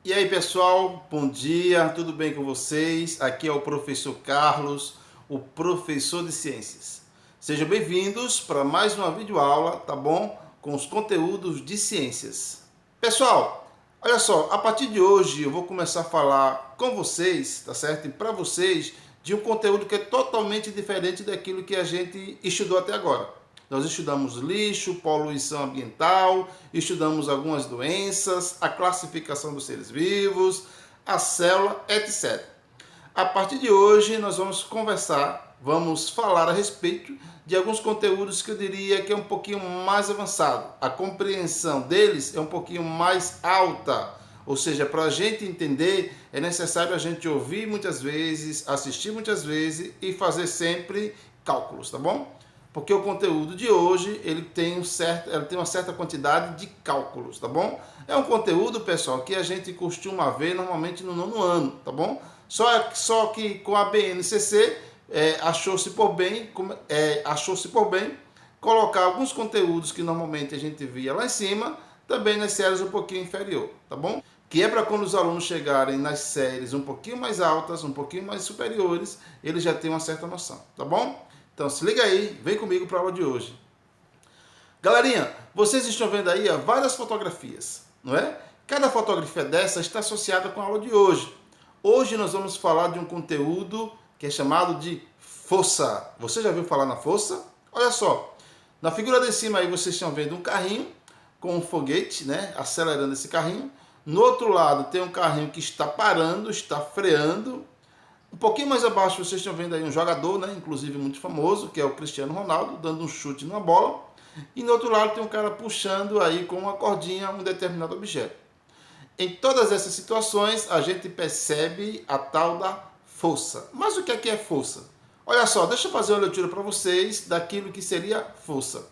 E aí pessoal, bom dia, tudo bem com vocês? Aqui é o professor Carlos, o professor de ciências. Sejam bem-vindos para mais uma videoaula, tá bom? Com os conteúdos de ciências. Pessoal, olha só, a partir de hoje eu vou começar a falar com vocês, tá certo? E para vocês, de um conteúdo que é totalmente diferente daquilo que a gente estudou até agora. Nós estudamos lixo, poluição ambiental, estudamos algumas doenças, a classificação dos seres vivos, a célula, etc. A partir de hoje nós vamos conversar, vamos falar a respeito de alguns conteúdos que eu diria que é um pouquinho mais avançado. A compreensão deles é um pouquinho mais alta, ou seja, para a gente entender é necessário a gente ouvir muitas vezes, assistir muitas vezes e fazer sempre cálculos, tá bom? Porque o conteúdo de hoje ele tem uma certa quantidade de cálculos, tá bom? É um conteúdo, pessoal, que a gente costuma ver normalmente no nono ano, tá bom? Só que com a BNCC achou-se por bem colocar alguns conteúdos que normalmente a gente via lá em cima, também nas séries um pouquinho inferior, tá bom? Que é para quando os alunos chegarem nas séries um pouquinho mais altas, um pouquinho mais superiores, eles já têm uma certa noção, tá bom? Então se liga aí, vem comigo para a aula de hoje. Galerinha, vocês estão vendo aí várias fotografias, não é? Cada fotografia dessa está associada com a aula de hoje. Hoje nós vamos falar de um conteúdo que é chamado de força. Você já viu falar na força? Olha só, na figura de cima aí vocês estão vendo um carrinho com um foguete, né? Acelerando esse carrinho. No outro lado tem um carrinho que está parando, está freando. Um pouquinho mais abaixo vocês estão vendo aí um jogador, né, inclusive muito famoso, que é o Cristiano Ronaldo, dando um chute numa bola. E no outro lado tem um cara puxando aí com uma cordinha um determinado objeto. Em todas essas situações a gente percebe a tal da força. Mas o que é força? Olha só, deixa eu fazer uma leitura para vocês daquilo que seria força.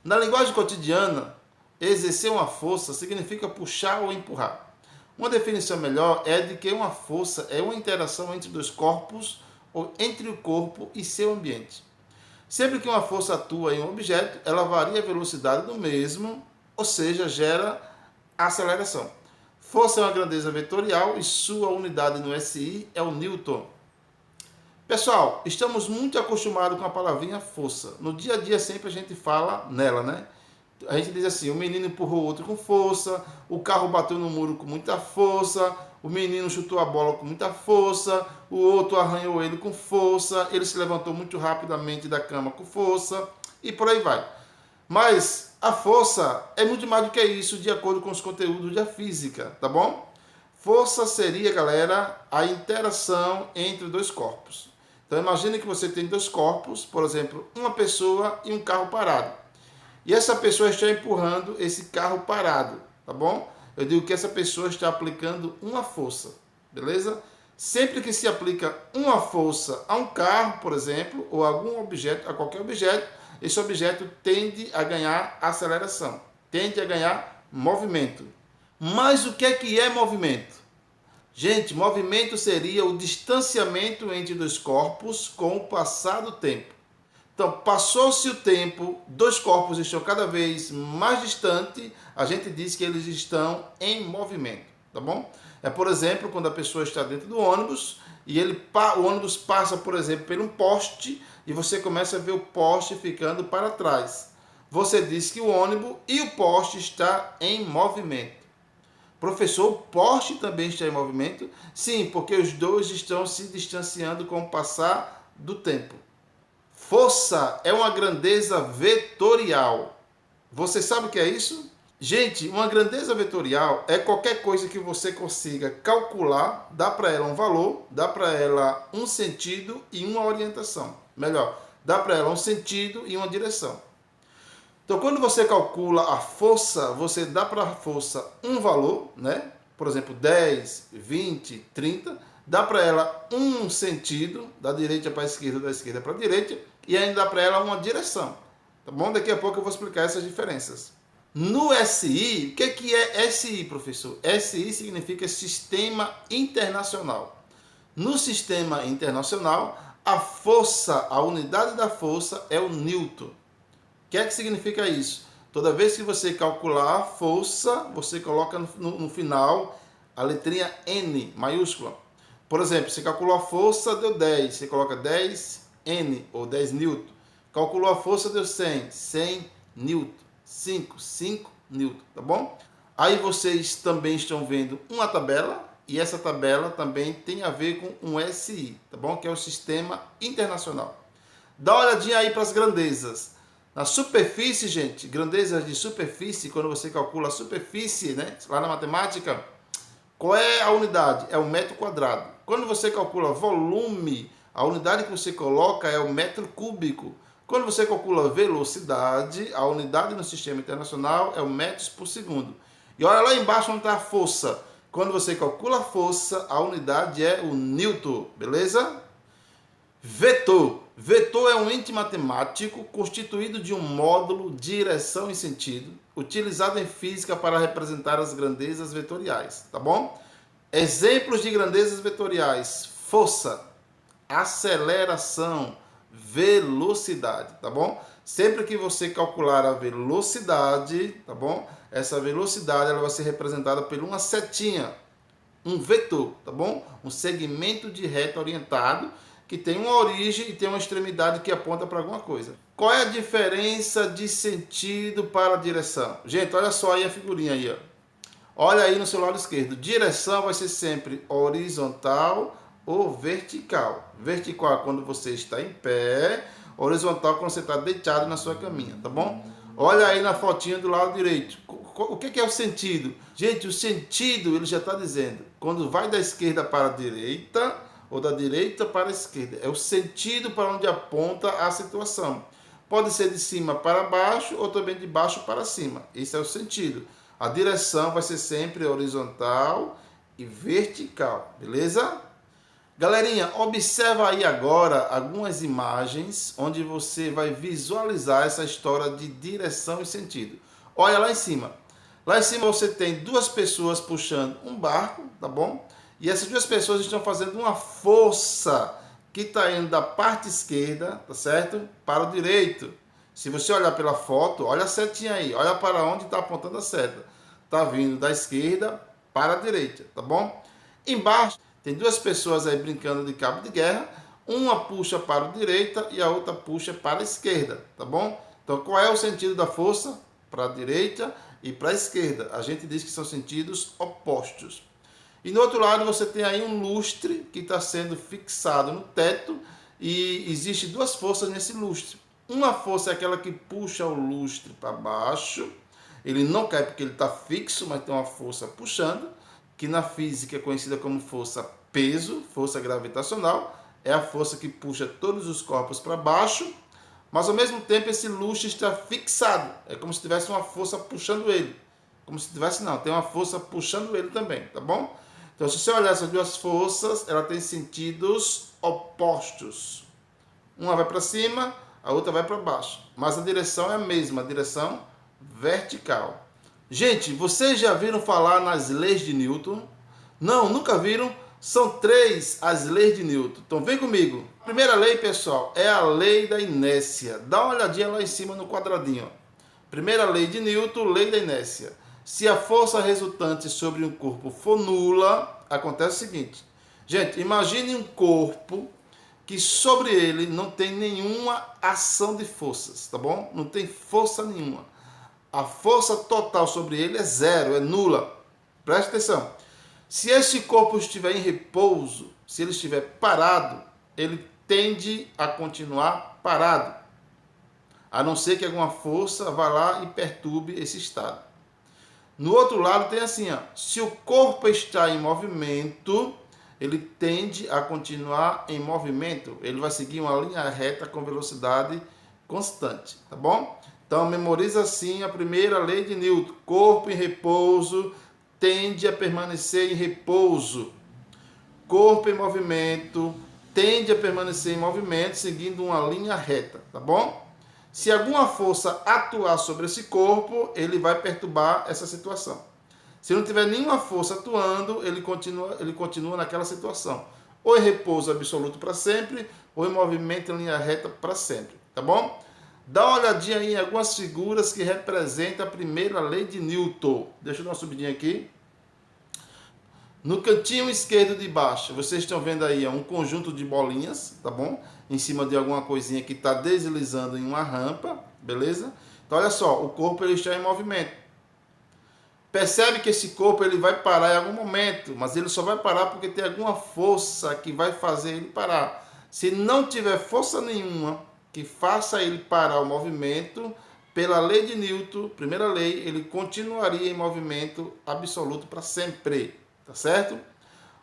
Na linguagem cotidiana, exercer uma força significa puxar ou empurrar. Uma definição melhor é de que uma força é uma interação entre dois corpos ou entre o corpo e seu ambiente. Sempre que uma força atua em um objeto, ela varia a velocidade do mesmo, ou seja, gera aceleração. Força é uma grandeza vetorial e sua unidade no SI é o Newton. Pessoal, estamos muito acostumados com a palavrinha força. No dia a dia sempre a gente fala nela, né? A gente diz assim, o menino empurrou o outro com força, o carro bateu no muro com muita força, o menino chutou a bola com muita força, o outro arranhou ele com força, ele se levantou muito rapidamente da cama com força, e por aí vai. Mas a força é muito mais do que isso, de acordo com os conteúdos da física, tá bom? Força seria, galera, a interação entre dois corpos. Então imagine que você tem dois corpos, por exemplo, uma pessoa e um carro parado. E essa pessoa está empurrando esse carro parado, tá bom? Eu digo que essa pessoa está aplicando uma força, beleza? Sempre que se aplica uma força a um carro, por exemplo, ou a algum objeto, a qualquer objeto, esse objeto tende a ganhar aceleração, tende a ganhar movimento. Mas o que é movimento? Gente, movimento seria o distanciamento entre dois corpos com o passar do tempo. Então, passou-se o tempo, dois corpos estão cada vez mais distantes, a gente diz que eles estão em movimento, tá bom? É, por exemplo, quando a pessoa está dentro do ônibus e o ônibus passa, por exemplo, por um poste e você começa a ver o poste ficando para trás. Você diz que o ônibus e o poste está em movimento. Professor, o poste também está em movimento? Sim, porque os dois estão se distanciando com o passar do tempo. Força é uma grandeza vetorial. Você sabe o que é isso? Gente, uma grandeza vetorial é qualquer coisa que você consiga calcular, dá para ela um valor, dá para ela um sentido e uma orientação. Melhor, dá para ela um sentido e uma direção. Então, quando você calcula a força, você dá para a força um valor, né? Por exemplo, 10, 20, 30, dá para ela um sentido, da direita para a esquerda, da esquerda para a direita, e ainda dá para ela uma direção. Tá bom? Daqui a pouco eu vou explicar essas diferenças. No SI, o que é SI, professor? SI significa Sistema Internacional. No Sistema Internacional, a força, a unidade da força é o Newton. O que significa isso? Toda vez que você calcular a força, você coloca no final a letrinha N maiúscula. Por exemplo, você calculou a força, deu 10, você coloca 10 N ou 10 newton. Calculou a força, deu 100, 100 newton. 5 newton, tá bom? Aí vocês também estão vendo uma tabela, e essa tabela também tem a ver com um SI, tá bom? Que é o Sistema Internacional. Dá uma olhadinha aí para as grandezas. Na superfície, gente, grandezas de superfície, quando você calcula a superfície, né, lá na matemática, qual é a unidade? É o metro quadrado. Quando você calcula volume, a unidade que você coloca é o metro cúbico. Quando você calcula velocidade, a unidade no Sistema Internacional é o metros por segundo. E olha lá embaixo onde está a força. Quando você calcula a força, a unidade é o newton, beleza? Vetor. Vetor é um ente matemático constituído de um módulo, direção e sentido, utilizado em física para representar as grandezas vetoriais, tá bom? Exemplos de grandezas vetoriais: força, aceleração, velocidade, tá bom? Sempre que você calcular a velocidade, tá bom? Essa velocidade ela vai ser representada por uma setinha, um vetor, tá bom? Um segmento de reta orientado que tem uma origem e tem uma extremidade que aponta para alguma coisa. Qual é a diferença de sentido para a direção? Gente, olha só aí a figurinha aí, ó. Olha aí no seu lado esquerdo. Direção vai ser sempre horizontal ou vertical. Vertical é quando você está em pé, horizontal quando você está deitado na sua caminha, tá bom? Olha aí na fotinha do lado direito. O que é o sentido? Gente, o sentido ele já está dizendo. Quando vai da esquerda para a direita ou da direita para a esquerda. É o sentido para onde aponta a situação. Pode ser de cima para baixo ou também de baixo para cima. Esse é o sentido. A direção vai ser sempre horizontal e vertical, beleza? Galerinha, observa aí agora algumas imagens onde você vai visualizar essa história de direção e sentido. Olha lá em cima. Lá em cima você tem duas pessoas puxando um barco, tá bom? E essas duas pessoas estão fazendo uma força que está indo da parte esquerda, tá certo? Para o direito. Se você olhar pela foto, olha a setinha aí, olha para onde está apontando a seta. Está vindo da esquerda para a direita, tá bom? Embaixo tem duas pessoas aí brincando de cabo de guerra. Uma puxa para a direita e a outra puxa para a esquerda, tá bom? Então qual é o sentido da força? Para a direita e para a esquerda. A gente diz que são sentidos opostos. E no outro lado você tem aí um lustre que está sendo fixado no teto e existe duas forças nesse lustre. Uma força é aquela que puxa o lustre para baixo. Ele não cai porque ele está fixo, mas tem uma força puxando, que na física é conhecida como força peso, força gravitacional. É a força que puxa todos os corpos para baixo, mas ao mesmo tempo esse lustre está fixado. É como se tivesse uma força puxando ele. Como se tivesse, não, tem uma força puxando ele também, tá bom? Então, se você olhar essas duas forças, ela tem sentidos opostos. Uma vai para cima, a outra vai para baixo. Mas a direção é a mesma, a direção vertical. Gente, vocês já viram falar nas leis de Newton? Não, nunca viram? São 3 as leis de Newton. Então, vem comigo. A primeira lei, pessoal, é a lei da inércia. Dá uma olhadinha lá em cima no quadradinho. Primeira lei de Newton, lei da inércia. Se a força resultante sobre um corpo for nula, acontece o seguinte. Gente, imagine um corpo que sobre ele não tem nenhuma ação de forças, tá bom? Não tem força nenhuma. A força total sobre ele é zero, é nula. Preste atenção. Se esse corpo estiver em repouso, se ele estiver parado, ele tende a continuar parado. A não ser que alguma força vá lá e perturbe esse estado. No outro lado tem assim, ó, se o corpo está em movimento, ele tende a continuar em movimento. Ele vai seguir uma linha reta com velocidade constante, tá bom? Então memoriza assim a primeira lei de Newton. Corpo em repouso tende a permanecer em repouso. Corpo em movimento tende a permanecer em movimento, seguindo uma linha reta, tá bom? Se alguma força atuar sobre esse corpo, ele vai perturbar essa situação. Se não tiver nenhuma força atuando, ele continua naquela situação. Ou em repouso absoluto para sempre, ou em movimento em linha reta para sempre. Tá bom? Dá uma olhadinha aí em algumas figuras que representam a primeira lei de Newton. Deixa eu dar uma subidinha aqui. No cantinho esquerdo de baixo, vocês estão vendo aí um conjunto de bolinhas, tá bom? Em cima de alguma coisinha que está deslizando em uma rampa, beleza? Então olha só, o corpo ele está em movimento. Percebe que esse corpo ele vai parar em algum momento, mas ele só vai parar porque tem alguma força que vai fazer ele parar. Se não tiver força nenhuma que faça ele parar o movimento, pela lei de Newton, primeira lei, ele continuaria em movimento absoluto para sempre, tá certo?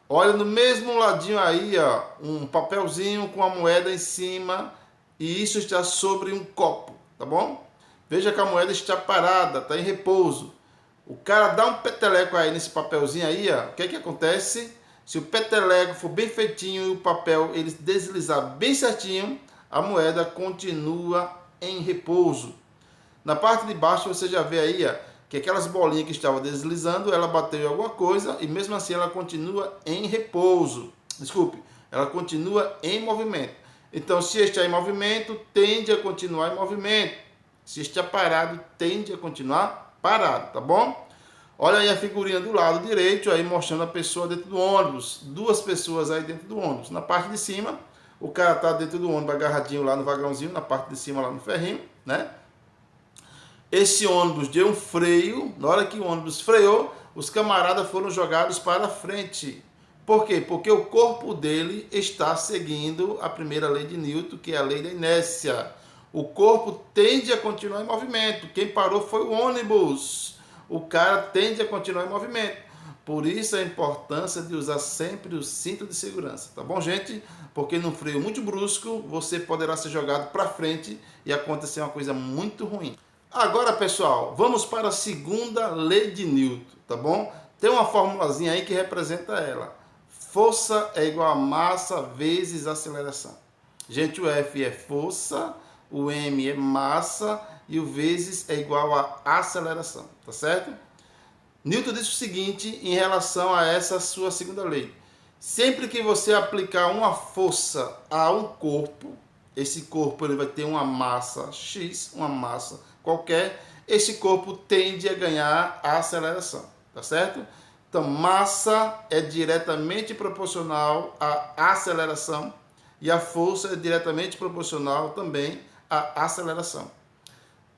Olha no mesmo ladinho aí, ó, um papelzinho com a moeda em cima, e isso está sobre um copo, tá bom? Veja que a moeda está parada, está em repouso. O cara dá um peteleco aí nesse papelzinho aí, ó, o que é que acontece? Se o peteleco for bem feitinho e o papel ele deslizar bem certinho, a moeda continua em repouso. Na parte de baixo você já vê aí, ó, que aquelas bolinhas que estavam deslizando, ela bateu em alguma coisa e mesmo assim ela continua em repouso. Desculpe, ela continua em movimento. Então, se está em movimento, tende a continuar em movimento. Se está parado, tende a continuar parado, tá bom? Olha aí a figurinha do lado direito, aí mostrando a pessoa dentro do ônibus. Duas pessoas aí dentro do ônibus. Na parte de cima, o cara está dentro do ônibus, agarradinho lá no vagãozinho, na parte de cima lá no ferrinho, né? Esse ônibus deu um freio, na hora que o ônibus freou, os camaradas foram jogados para frente. Por quê? Porque o corpo dele está seguindo a primeira lei de Newton, que é a lei da inércia. O corpo tende a continuar em movimento. Quem parou foi o ônibus. O cara tende a continuar em movimento. Por isso a importância de usar sempre o cinto de segurança, tá bom, gente? Porque num freio muito brusco, você poderá ser jogado para frente e acontecer uma coisa muito ruim. Agora, pessoal, vamos para a segunda lei de Newton, tá bom? Tem uma formulazinha aí que representa ela. Força é igual a massa vezes aceleração. Gente, o F é força, o M é massa e o vezes é igual a aceleração, tá certo? Newton disse o seguinte em relação a essa sua segunda lei. Sempre que você aplicar uma força a um corpo, esse corpo ele vai ter uma massa X, uma massa qualquer, esse corpo tende a ganhar a aceleração, tá certo? Então, massa é diretamente proporcional à aceleração e a força é diretamente proporcional também à aceleração.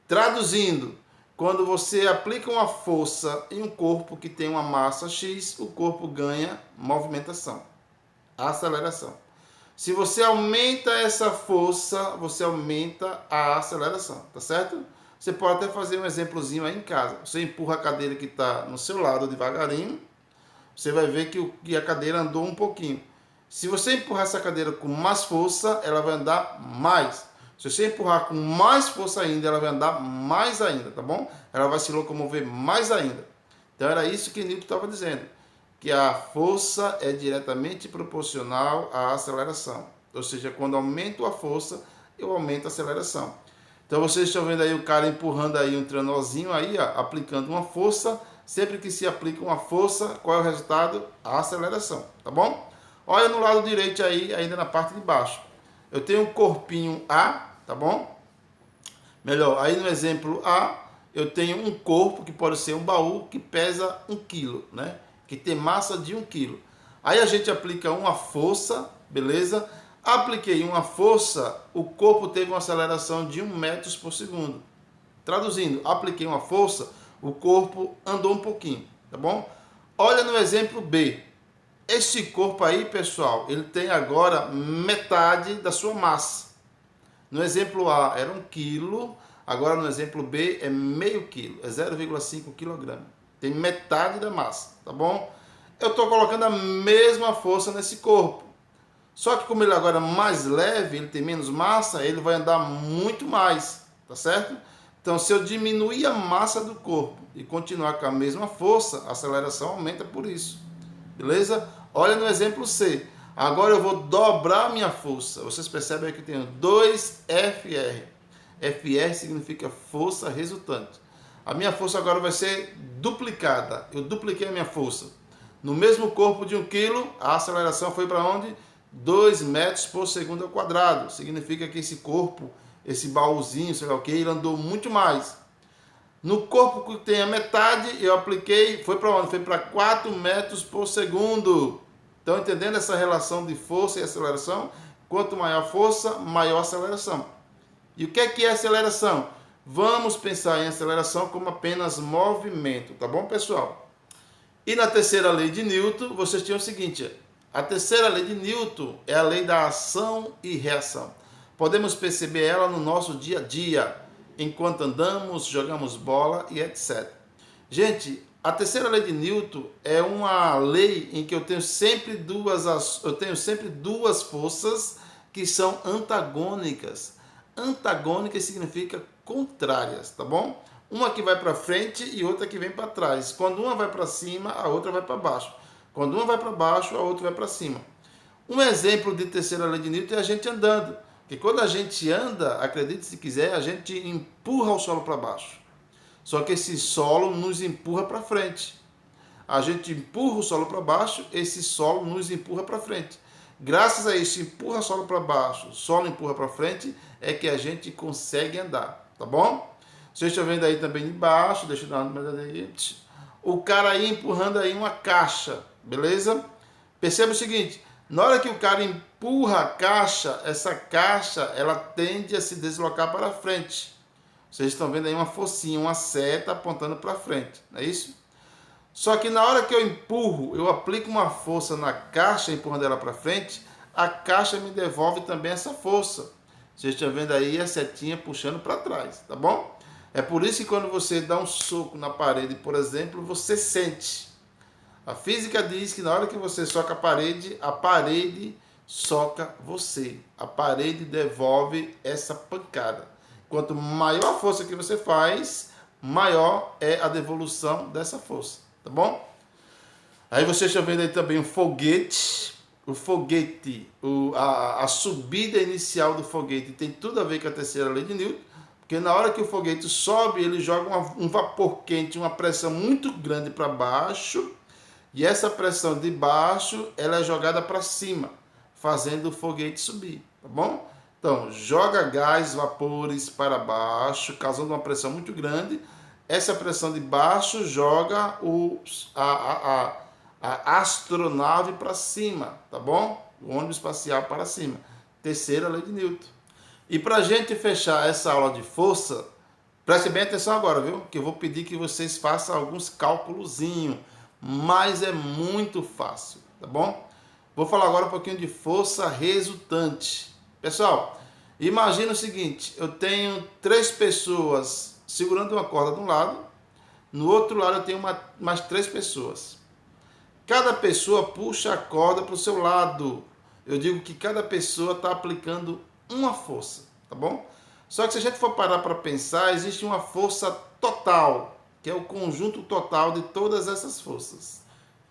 Traduzindo, quando você aplica uma força em um corpo que tem uma massa X, o corpo ganha movimentação, aceleração. Se você aumenta essa força, você aumenta a aceleração, tá certo? Você pode até fazer um exemplozinho aí em casa. Você empurra a cadeira que está no seu lado devagarinho, você vai ver que a cadeira andou um pouquinho. Se você empurrar essa cadeira com mais força, ela vai andar mais. Se você empurrar com mais força ainda, ela vai andar mais ainda, tá bom? Ela vai se locomover mais ainda. Então era isso que Newton estava dizendo, que a força é diretamente proporcional à aceleração. Ou seja, quando aumento a força, eu aumento a aceleração. Então vocês estão vendo aí o cara empurrando aí um trenozinho aí, ó, aplicando uma força. Sempre que se aplica uma força, qual é o resultado? A aceleração, tá bom? Olha no lado direito aí, ainda na parte de baixo. Eu tenho um corpinho A, tá bom? Melhor, aí no exemplo A, eu tenho um corpo que pode ser um baú que pesa 1 kg, né? Que tem massa de 1 kg. Aí a gente aplica uma força, beleza? Apliquei uma força, o corpo teve uma aceleração de 1 metro por segundo. Traduzindo, apliquei uma força, o corpo andou um pouquinho, tá bom? Olha no exemplo B. Esse corpo aí, pessoal, ele tem agora metade da sua massa. No exemplo A era 1 kg, agora no exemplo B é meio quilo, é 0,5 kg. Tem metade da massa, tá bom? Eu estou colocando a mesma força nesse corpo. Só que como ele agora é mais leve, ele tem menos massa, ele vai andar muito mais, tá certo? Então, se eu diminuir a massa do corpo e continuar com a mesma força, a aceleração aumenta por isso. Beleza? Olha no exemplo C. Agora eu vou dobrar minha força. Vocês percebem que eu tenho 2 FR. FR significa força resultante. A minha força agora vai ser duplicada. Eu dupliquei a minha força. No mesmo corpo de 1 kg, a aceleração foi para onde? 2 metros por segundo ao quadrado. Significa que esse corpo, esse baúzinho, sei lá o que, ele andou muito mais. No corpo que tem a metade, eu apliquei, foi para onde? Foi para 4 metros por segundo. Estão entendendo essa relação de força e aceleração? Quanto maior a força, maior a aceleração. E o que é aceleração? Vamos pensar em aceleração como apenas movimento, tá bom, pessoal? E na terceira lei de Newton, vocês tinham o seguinte: a terceira lei de Newton é a lei da ação e reação. Podemos perceber ela no nosso dia a dia, enquanto andamos, jogamos bola e etc. Gente, a terceira lei de Newton é uma lei em que eu tenho sempre duas forças que são antagônicas. Antagônicas significa contrárias, tá bom? Uma que vai para frente e outra que vem para trás. Quando uma vai para cima, a outra vai para baixo. Quando uma vai para baixo, a outra vai para cima. Um exemplo de terceira lei de Newton é a gente andando. Porque quando a gente anda, acredite se quiser, a gente empurra o solo para baixo. Só que esse solo nos empurra para frente. A gente empurra o solo para baixo, esse solo nos empurra para frente. Graças a isso, empurra o solo para baixo, solo empurra para frente, é que a gente consegue andar, tá bom? Vocês estão vendo aí também de baixo, deixa eu dar uma olhada aí. O cara aí empurrando aí uma caixa, beleza? Perceba o seguinte, na hora que o cara empurra a caixa, essa caixa, ela tende a se deslocar para frente. Vocês estão vendo aí uma focinha, uma seta apontando para frente, não é isso? Só que na hora que eu empurro, eu aplico uma força na caixa, empurrando ela para frente, a caixa me devolve também essa força. Vocês estão vendo aí a setinha puxando para trás, tá bom? É por isso que quando você dá um soco na parede, por exemplo, você sente. A física diz que na hora que você soca a parede soca você. A parede devolve essa pancada. Quanto maior a força que você faz, maior é a devolução dessa força. Tá bom? Aí vocês estão vendo aí também o foguete. O foguete, a subida inicial do foguete tem tudo a ver com a terceira lei de Newton, porque na hora que o foguete sobe, ele joga um vapor quente, uma pressão muito grande para baixo, e essa pressão de baixo, ela é jogada para cima, fazendo o foguete subir, tá bom? Então, joga gás, vapores para baixo, causando uma pressão muito grande. Essa pressão de baixo joga a astronave para cima, tá bom? O ônibus espacial para cima. Terceira lei de Newton. E para a gente fechar essa aula de força, preste bem atenção agora, viu? Que eu vou pedir que vocês façam alguns cálculozinhos, mas é muito fácil, tá bom? Vou falar agora um pouquinho de força resultante. Pessoal, imagina o seguinte, eu tenho 3 pessoas segurando uma corda de um lado, no outro lado eu tenho mais 3 pessoas. Cada pessoa puxa a corda para o seu lado. Eu digo que cada pessoa está aplicando uma força, tá bom? Só que se a gente for parar para pensar, existe uma força total, que é o conjunto total de todas essas forças.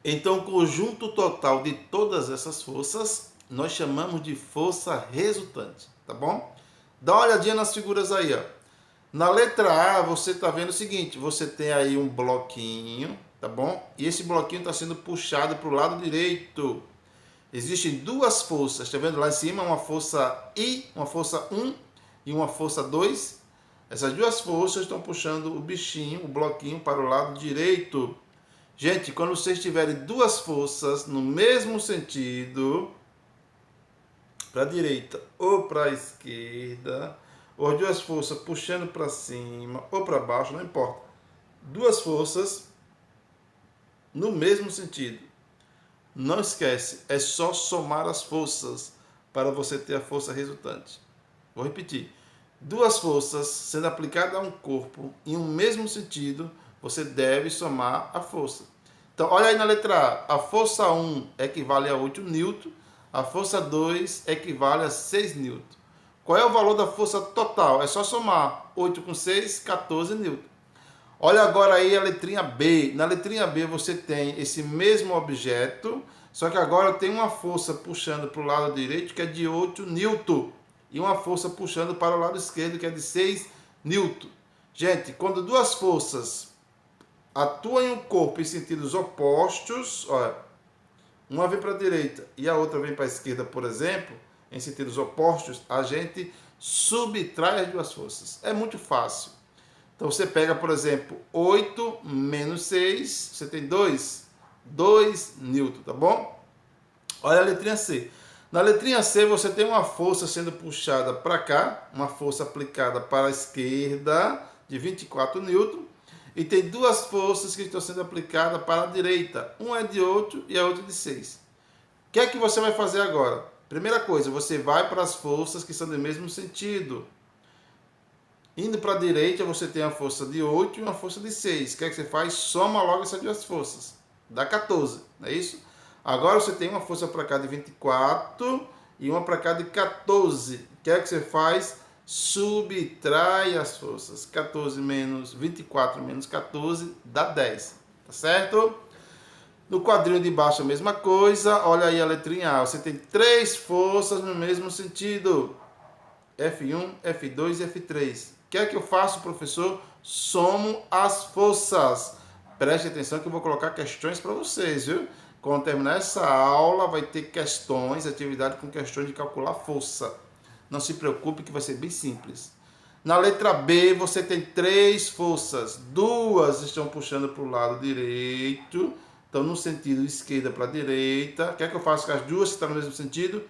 Então, o conjunto total de todas essas forças, nós chamamos de força resultante, tá bom? Dá uma olhadinha nas figuras aí, ó. Na letra A, você está vendo o seguinte, você tem aí um bloquinho, tá bom? E esse bloquinho está sendo puxado para o lado direito. Existem 2 forças, está vendo lá em cima? Uma força I, uma força 1 e uma força 2. Essas 2 forças estão puxando o bichinho, o bloquinho para o lado direito. Gente, quando vocês tiverem 2 forças no mesmo sentido, para a direita ou para a esquerda, ou as 2 forças puxando para cima ou para baixo, não importa. 2 forças no mesmo sentido. Não esquece, é só somar as forças para você ter a força resultante. Vou repetir. 2 forças sendo aplicadas a um corpo em um mesmo sentido, você deve somar a força. Então, olha aí na letra A. A força 1 equivale a 8 newton, a força 2 equivale a 6 newton. Qual é o valor da força total? É só somar 8 com 6, 14 newton. Olha agora aí a letrinha B. Na letrinha B você tem esse mesmo objeto, só que agora tem uma força puxando para o lado direito que é de 8 newton e uma força puxando para o lado esquerdo que é de 6 newton. Gente, quando 2 forças atuam em um corpo em sentidos opostos, olha, uma vem para a direita e a outra vem para a esquerda, por exemplo, em sentidos opostos, a gente subtrai as 2 forças. É muito fácil. Então você pega, por exemplo, 8 menos 6, você tem 2 newton, tá bom? Olha a letrinha C. Na letrinha C você tem uma força sendo puxada para cá, uma força aplicada para a esquerda de 24 newton, e tem duas forças que estão sendo aplicadas para a direita. Uma é de 8 e a outra de 6. O que é que você vai fazer agora? Primeira coisa, você vai para as forças que são do mesmo sentido. Indo para a direita, você tem a força de 8 e uma força de 6. O que é que você faz? Soma logo essas duas forças. Dá 14, não é isso? Agora você tem uma força para cá de 24 e uma para cá de 14. O que é que você faz? Subtrai as forças. 14 menos 24 menos 14 dá 10. Tá certo? No quadrinho de baixo a mesma coisa. Olha aí a letrinha A. Você tem três forças no mesmo sentido. F1, F2 e F3. O que é que eu faço, professor? Somo as forças. Preste atenção que eu vou colocar questões para vocês, viu? Quando terminar essa aula, vai ter questões, atividade com questões de calcular força. Não se preocupe que vai ser bem simples. Na letra B, você tem três forças. Duas estão puxando para o lado direito. Então, no sentido esquerda para a direita. O que é que eu faço com as duas que estão no mesmo sentido?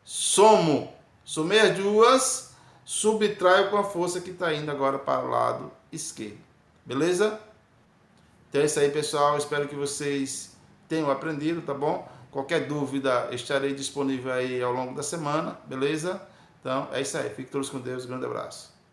Somo. Somei as duas, subtraio com a força que está indo agora para o lado esquerdo. Beleza? Então é isso aí, pessoal. Espero que vocês tenham aprendido, tá bom? Qualquer dúvida, estarei disponível aí ao longo da semana, beleza? Então é isso aí. Fiquem todos com Deus. Grande abraço.